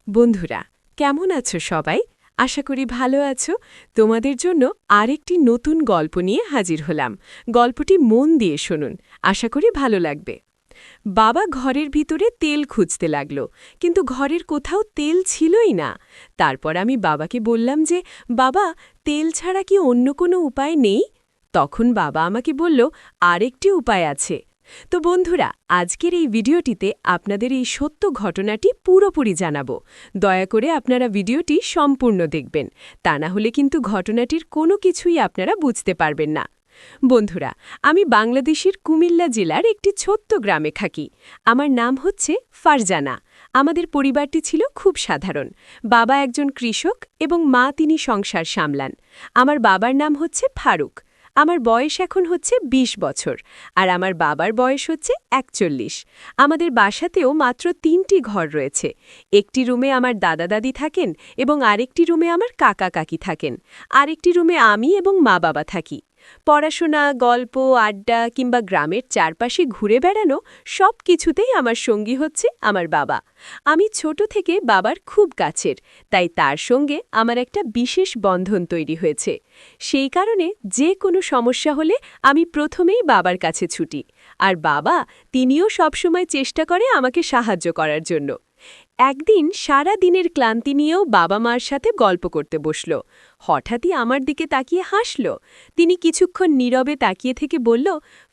বন্ধুরা, কেমন আছো সবাই? আশা করি ভালো আছো। তোমাদের জন্য আরেকটি নতুন গল্প নিয়ে হাজির হলাম। গল্পটি মন দিয়ে শুনুন, আশা করি ভালো লাগবে। বাবা ঘরের ভিতরে তেল খুঁজতে লাগল, কিন্তু ঘরের কোথাও তেল ছিলই না। তারপর আমি বাবাকে বললাম যে, বাবা, তেল ছাড়া কি অন্য কোনো উপায় নেই? তখন বাবা আমাকে বলল, আরেকটি উপায় আছে। তো বন্ধুরা, আজকের এই ভিডিওটিতে আপনাদের এই সত্য ঘটনাটি পুরোপুরি জানাবো। দয়া করে আপনারা ভিডিওটি সম্পূর্ণ দেখবেন, তা না হলে কিন্তু ঘটনাটির কোনো কিছুই আপনারা বুঝতে পারবেন না। বন্ধুরা, আমি বাংলাদেশের কুমিল্লা জেলার একটি ছোট্ট গ্রামে থাকি। আমার নাম হচ্ছে ফারজানা। আমাদের পরিবারটি ছিল খুব সাধারণ। বাবা একজন কৃষক এবং মা তিনি সংসার সামলান। আমার বাবার নাম হচ্ছে ফারুক। আমার বয়স এখন হচ্ছে ২০ বছর, আর আমার বাবার বয়স হচ্ছে ৪১। আমাদের বাসাতেও মাত্র ৩টি ঘর রয়েছে। একটি রুমে আমার দাদা দাদি থাকেন এবং আরেকটি রুমে আমার কাকা কাকি থাকেন। আরেকটি রুমে আমি এবং মা বাবা থাকি। পড়াশোনা, গল্প, আড্ডা কিংবা গ্রামের চারপাশে ঘুরে বেড়ানো সব কিছুতেই আমার সঙ্গী হচ্ছে আমার বাবা। আমি ছোট থেকে বাবার খুব কাছের, তাই তার সঙ্গে আমার একটা বিশেষ বন্ধন তৈরি হয়েছে। সেই কারণে যে কোনো সমস্যা হলে আমি প্রথমেই বাবার কাছে ছুটি। আর বাবা, তিনিও সবসময় চেষ্টা করে আমাকে সাহায্য করার জন্য। একদিন সারা দিনের ক্লান্তি নিয়েও বাবা মার সাথে গল্প করতে বসল। হঠাৎই আমার দিকে তাকিয়ে হাসল। তিনি কিছুক্ষণ নীরবে তাকিয়ে থেকে বলল,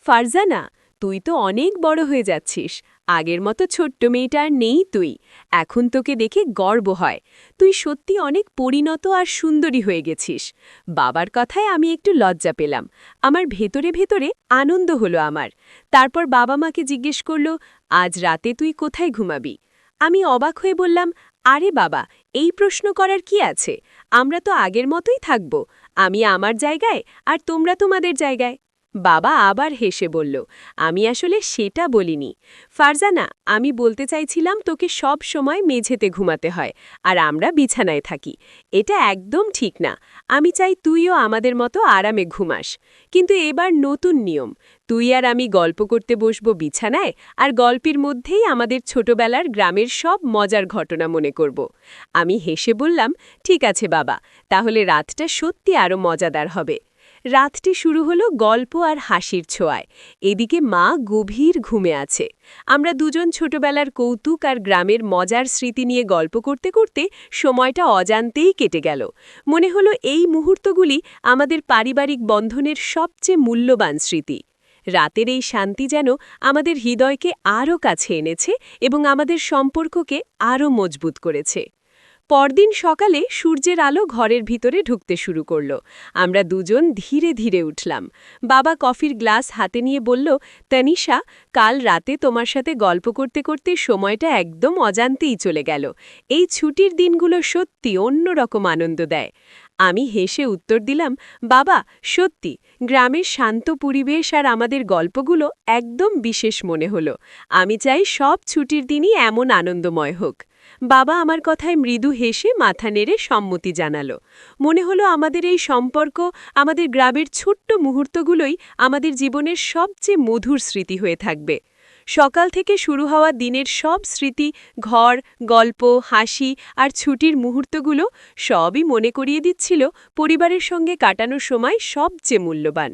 ফারজানা, তুই তো অনেক বড় হয়ে যাচ্ছিস। আগের মতো ছোট্ট মেয়েটা আর নেই তুই। এখন তোকে দেখে গর্ব হয়। তুই সত্যি অনেক পরিণত আর সুন্দরী হয়ে গেছিস। বাবার কথায় আমি একটু লজ্জা পেলাম। আমার ভেতরে ভেতরে আনন্দ হলো আমার। তারপর বাবা মাকে জিজ্ঞেস করল, আজ রাতে তুই কোথায় ঘুমাবি? আমি অবাক হয়ে বললাম, আরে বাবা, এই প্রশ্ন করার কি আছে? আমরা তো আগের মতোই থাকব। আমি আমার জায়গায় আর তোমরা তোমাদের জায়গায়। বাবা আবার হেসে বলল, আমি আসলে সেটা বলিনি ফারজানা, আমি বলতে চাইছিলাম তোকে সব সময় মেঝেতে ঘুমাতে হয় আর আমরা বিছানায় থাকি। এটা একদম ঠিক না। আমি চাই তুইও আমাদের মতো আরামে ঘুমাস। কিন্তু এবার নতুন নিয়ম, তুই আর আমি গল্প করতে বসব বিছানায়, আর গল্পের মধ্যেই আমাদের ছোটবেলার গ্রামের সব মজার ঘটনা মনে করব। আমি হেসে বললাম, ঠিক আছে বাবা, তাহলে রাতটা সত্যি আরও মজাদার হবে। রাতটি শুরু হলো গল্প আর হাসির ছোঁয়ায়। এদিকে মা গভীর ঘুমে আছে। আমরা দুজন ছোটবেলার কৌতুক আর গ্রামের মজার স্মৃতি নিয়ে গল্প করতে করতে সময়টা অজান্তেই কেটে গেল। মনে হলো এই মুহূর্তগুলি আমাদের পারিবারিক বন্ধনের সবচেয়ে মূল্যবান স্মৃতি। রাতের এই শান্তি যেন আমাদের হৃদয়কে আরও কাছে এনেছে এবং আমাদের সম্পর্ককে আরও মজবুত করেছে। পরদিন সকালে সূর্যের আলো ঘরের ভিতরে ঢুকতে শুরু করল। আমরা দুজন ধীরে ধীরে উঠলাম। বাবা কফির গ্লাস হাতে নিয়ে বলল, তানিশা, কাল রাতে তোমার সাথে গল্প করতে করতে সময়টা একদম অজান্তেই চলে গেল। এই ছুটির দিনগুলো সত্যি অন্যরকম আনন্দ দেয়। আমি হেসে উত্তর দিলাম, বাবা, সত্যি গ্রামের শান্ত পরিবেশ আর আমাদের গল্পগুলো একদম বিশেষ মনে হলো। আমি চাই সব ছুটির দিনই এমন আনন্দময় হোক। বাবা আমার কথায় মৃদু হেসে মাথা নেড়ে সম্মতি জানালো। মনে হলো আমাদের এই সম্পর্ক, আমাদের গ্রামের ছোট্ট মুহূর্তগুলোই আমাদের জীবনের সবচেয়ে মধুর স্মৃতি হয়ে থাকবে। সকাল থেকে শুরু হওয়া দিনের সব স্মৃতি, ঘর, গল্প, হাসি আর ছুটির মুহূর্তগুলো সবই মনে করিয়ে দিচ্ছিল পরিবারের সঙ্গে কাটানো সময় সবচেয়ে মূল্যবান।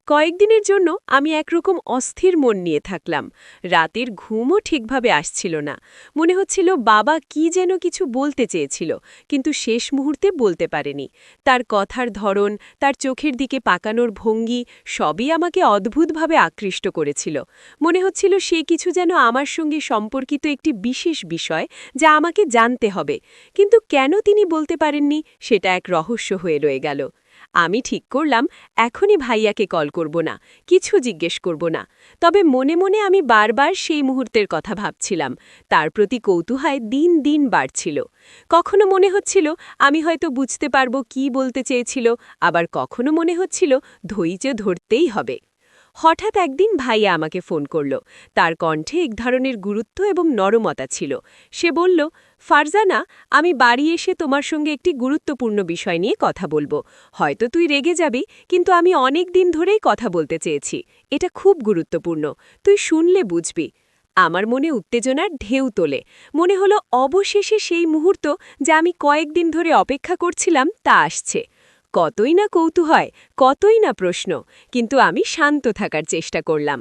কয়েকদিনের জন্য আমি একরকম অস্থির মন নিয়ে থাকলাম। রাতের ঘুমও ঠিকভাবে আসছিল না। মনে হচ্ছিল বাবা কি যেন কিছু বলতে চেয়েছিল, কিন্তু শেষ মুহূর্তে বলতে পারেনি। তার কথার ধরন, তার চোখের দিকে পাকানোর ভঙ্গি সবই আমাকে অদ্ভুতভাবে আকৃষ্ট করেছিল। মনে হচ্ছিল সে কিছু যেন আমার সঙ্গে সম্পর্কিত একটি বিশেষ বিষয়, যা আমাকে জানতে হবে। কিন্তু কেন তিনি বলতে পারেননি, সেটা এক রহস্য হয়ে রয়ে গেল। আমি ঠিক করলাম এখনই ভাইয়াকে কল করব না, কিছু জিজ্ঞেস করব না। তবে মনে মনে আমি বারবার সেই মুহূর্তের কথা ভাবছিলাম। তার প্রতি কৌতূহল দিন দিন বাড়ছিল। কখনো মনে হচ্ছিল আমি হয়তো বুঝতে পারব কি বলতে চেয়েছিল, আবার কখনো মনে হচ্ছিল ধৈর্য ধরতেই হবে। হঠাৎ একদিন ভাইয়া আমাকে ফোন করল। তার কণ্ঠে এক ধরনের গুরুত্ব এবং নরমতা ছিল। সে বলল, ফারজানা, আমি বাড়ি এসে তোমার সঙ্গে একটি গুরুত্বপূর্ণ বিষয় নিয়ে কথা বলবো। হয়তো তুই রেগে যাবি, কিন্তু আমি অনেক দিন ধরেই কথা বলতে চেয়েছি। এটা খুব গুরুত্বপূর্ণ, তুই শুনলে বুঝবি। আমার মনে উত্তেজনার ঢেউ তোলে। মনে হলো অবশেষে সেই মুহূর্ত যা আমি কয়েকদিন ধরে অপেক্ষা করছিলাম তা আসছে। কতই না কৌতূহল, কতই না প্রশ্ন, কিন্তু আমি শান্ত থাকার চেষ্টা করলাম।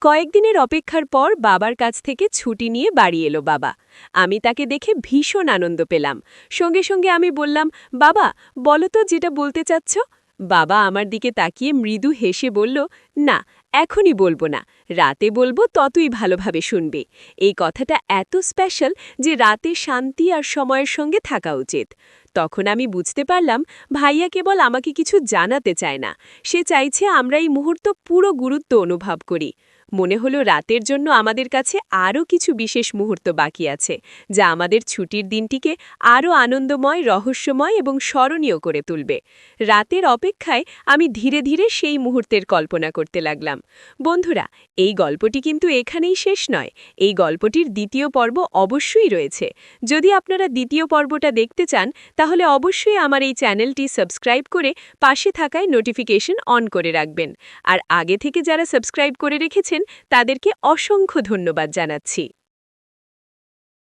কয়েকদিনের অপেক্ষার পর বাবার কাছ থেকে ছুটি নিয়ে বাড়ি এলো বাবা। আমি তাকে দেখে ভীষণ আনন্দ পেলাম। সঙ্গে সঙ্গে আমি বললাম, বাবা, বলো তো যেটা বলতে চাচ্ছ। বাবা আমার দিকে তাকিয়ে মৃদু হেসে বলল, না, এখনই বলবো না, রাতে বলবো, ততই ভালোভাবে শুনবে। এই কথাটা এত স্পেশাল যে রাতে শান্তি আর সময়ের সঙ্গে থাকা উচিত। তখন আমি বুঝতে পারলাম, ভাইয়া কেবল আমাকে কিছু জানাতে চায় না, সে চাইছে আমরা এই মুহূর্ত পুরো গুরুত্ব অনুভব করি। মনে হলো রাতের জন্য আমাদের কাছে আরও কিছু বিশেষ মুহূর্ত বাকি আছে, যা আমাদের ছুটির দিনটিকে আরও আনন্দময়, রহস্যময় এবং স্মরণীয় করে তুলবে। রাতের অপেক্ষায় আমি ধীরে ধীরে সেই মুহূর্তের কল্পনা করতে লাগলাম। বন্ধুরা, এই গল্পটি কিন্তু এখানেই শেষ নয়। এই গল্পটির দ্বিতীয় পর্ব অবশ্যই রয়েছে। যদি আপনারা দ্বিতীয় পর্বটা দেখতে চান, তাহলে অবশ্যই আমার এই চ্যানেলটি সাবস্ক্রাইব করে পাশে থাকায় নোটিফিকেশন অন করে রাখবেন। আর আগে থেকে যারা সাবস্ক্রাইব করে রেখেছেন তাদেরকে অসংখ্য ধন্যবাদ জানাচ্ছি।